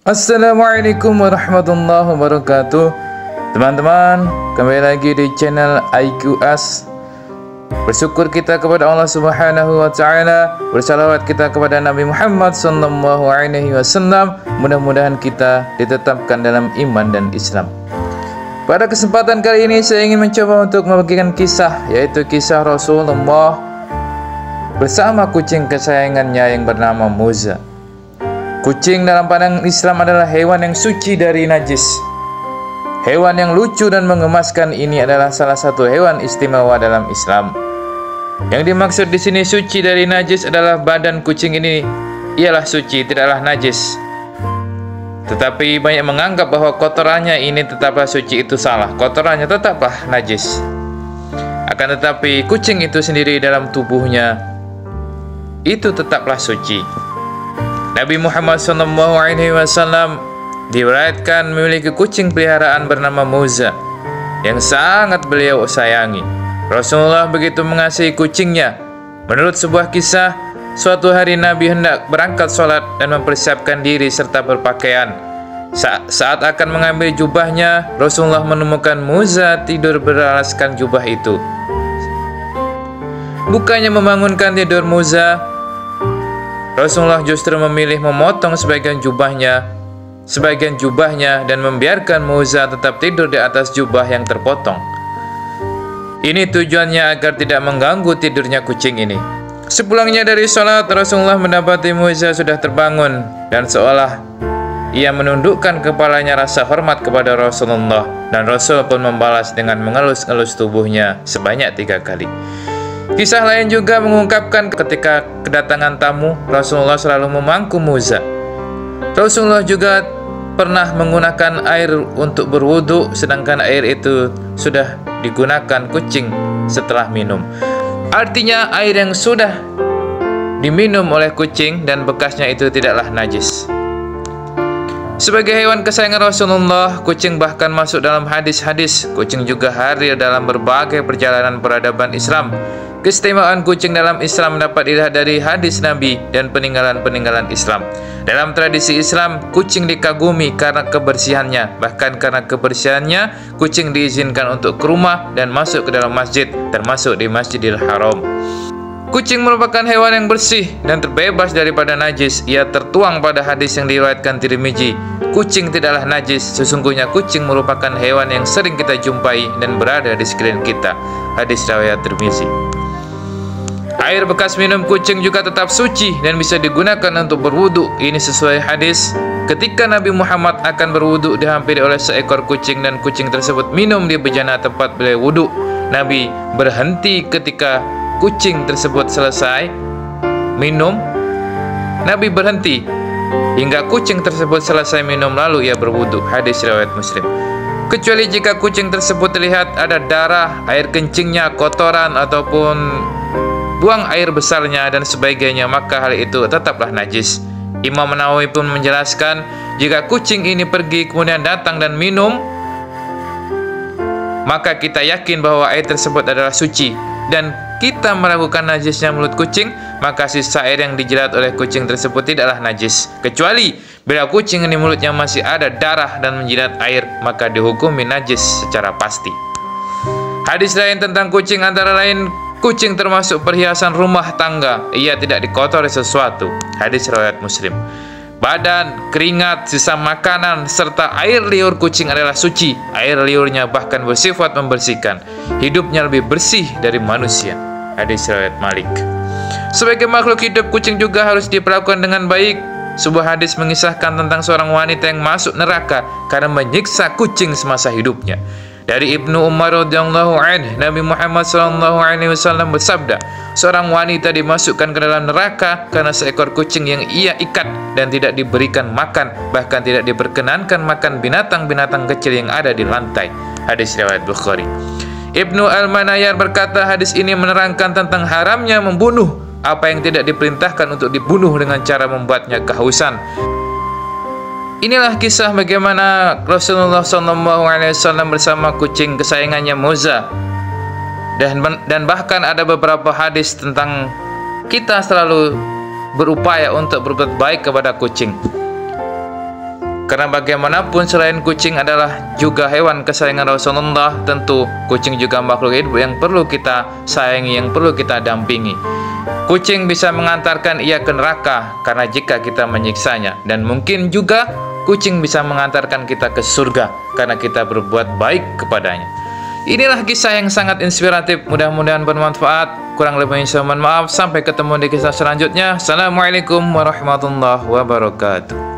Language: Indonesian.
Assalamualaikum warahmatullahi wabarakatuh. Teman-teman, kembali lagi di channel IQS. Bersyukur kita kepada Allah Subhanahu wa taala, bersalawat kita kepada Nabi Muhammad sallallahu alaihi wasallam. Mudah-mudahan kita ditetapkan dalam iman dan Islam. Pada kesempatan kali ini saya ingin mencoba untuk membagikan kisah, yaitu kisah Rasulullah bersama kucing kesayangannya yang bernama Muza. Kucing dalam pandangan Islam adalah hewan yang suci dari najis. Hewan yang lucu dan mengemaskan ini adalah salah satu hewan istimewa dalam Islam. Yang dimaksud di sini suci dari najis adalah badan kucing ini ialah suci, tidaklah najis. Tetapi banyak menganggap bahwa kotorannya ini tetaplah suci, itu salah. Kotorannya tetaplah najis. Akan tetapi kucing itu sendiri dalam tubuhnya itu tetaplah suci. Nabi Muhammad SAW diriwayatkan memiliki kucing peliharaan bernama Muza yang sangat beliau sayangi. Rasulullah begitu mengasihi kucingnya. Menurut sebuah kisah, suatu hari Nabi hendak berangkat sholat dan mempersiapkan diri serta berpakaian. Saat akan mengambil jubahnya, Rasulullah menemukan Muza tidur beralaskan jubah itu. Bukannya membangunkan tidur Muza, Rasulullah justru memilih memotong sebagian jubahnya dan membiarkan Muza tetap tidur di atas jubah yang terpotong. Ini tujuannya agar tidak mengganggu tidurnya kucing ini. Sepulangnya dari sholat, Rasulullah mendapati Muza sudah terbangun dan seolah ia menundukkan kepalanya rasa hormat kepada Rasulullah, dan Rasul pun membalas dengan mengelus-elus tubuhnya sebanyak 3 kali. Kisah lain juga mengungkapkan ketika kedatangan tamu, Rasulullah selalu memangku Muza. Rasulullah juga pernah menggunakan air untuk berwudu, sedangkan air itu sudah digunakan kucing setelah minum. Artinya air yang sudah diminum oleh kucing dan bekasnya itu tidaklah najis. Sebagai hewan kesayangan Rasulullah, kucing bahkan masuk dalam hadis-hadis. Kucing juga hadir dalam berbagai perjalanan peradaban Islam. Keistimewaan kucing dalam Islam dapat dilihat dari hadis Nabi dan peninggalan-peninggalan Islam. Dalam tradisi Islam, kucing dikagumi karena kebersihannya. Bahkan karena kebersihannya, kucing diizinkan untuk ke rumah dan masuk ke dalam masjid, termasuk di Masjidil Haram. Kucing merupakan hewan yang bersih dan terbebas daripada najis. Ia tertuang pada hadis yang diriwayatkan Tirmizi. Kucing tidaklah najis, sesungguhnya kucing merupakan hewan yang sering kita jumpai dan berada di sekeliling kita. Hadis riwayat Tirmizi. Air bekas minum kucing juga tetap suci dan bisa digunakan untuk berwudu. Ini sesuai hadis. Ketika Nabi Muhammad akan berwudu, dihampiri oleh seekor kucing dan kucing tersebut minum di bejana tempat beliau wudu. Nabi berhenti ketika kucing tersebut selesai minum. Nabi berhenti hingga kucing tersebut selesai minum, lalu ia berwudu. Hadis riwayat Muslim. Kecuali jika kucing tersebut terlihat ada darah, air kencingnya, kotoran ataupun buang air besarnya dan sebagainya, maka hal itu tetaplah najis. Imam Nawawi pun menjelaskan, jika kucing ini pergi kemudian datang dan minum, maka kita yakin bahwa air tersebut adalah suci, dan kita meragukan najisnya mulut kucing, maka sisa air yang dijilat oleh kucing tersebut tidaklah najis. Kecuali bila kucing ini mulutnya masih ada darah dan menjilat air, maka dihukumi najis secara pasti. Hadis lain tentang kucing antara lain, kucing termasuk perhiasan rumah tangga. Ia tidak dikotori sesuatu. Hadis riwayat Muslim. Badan, keringat, sisa makanan, serta air liur kucing adalah suci. Air liurnya bahkan bersifat membersihkan. Hidupnya lebih bersih dari manusia. Hadis riwayat Malik. Sebagai makhluk hidup, kucing juga harus diperlakukan dengan baik. Sebuah hadis mengisahkan tentang seorang wanita yang masuk neraka karena menyiksa kucing semasa hidupnya. Dari Ibnu Umar radhiyallahu anhu, Nabi Muhammad SAW bersabda, seorang wanita dimasukkan ke dalam neraka karena seekor kucing yang ia ikat dan tidak diberikan makan, bahkan tidak diperkenankan makan binatang-binatang kecil yang ada di lantai. Hadis riwayat Bukhari. Ibnu Al-Manayar berkata, hadis ini menerangkan tentang haramnya membunuh apa yang tidak diperintahkan untuk dibunuh dengan cara membuatnya kehausan. Inilah kisah bagaimana Rasulullah SAW bersama kucing kesayangannya Muza. Dan bahkan ada beberapa hadis tentang kita selalu berupaya untuk berbuat baik kepada kucing. Karena bagaimanapun selain kucing adalah juga hewan kesayangan Rasulullah, tentu kucing juga makhluk hidup yang perlu kita sayangi, yang perlu kita dampingi. Kucing bisa mengantarkan ia ke neraka karena jika kita menyiksanya, dan mungkin juga kucing bisa mengantarkan kita ke surga karena kita berbuat baik kepadanya. Inilah kisah yang sangat inspiratif, mudah-mudahan bermanfaat. Kurang lebihnya saya mohon maaf. Sampai ketemu di kisah selanjutnya. Assalamualaikum warahmatullahi wabarakatuh.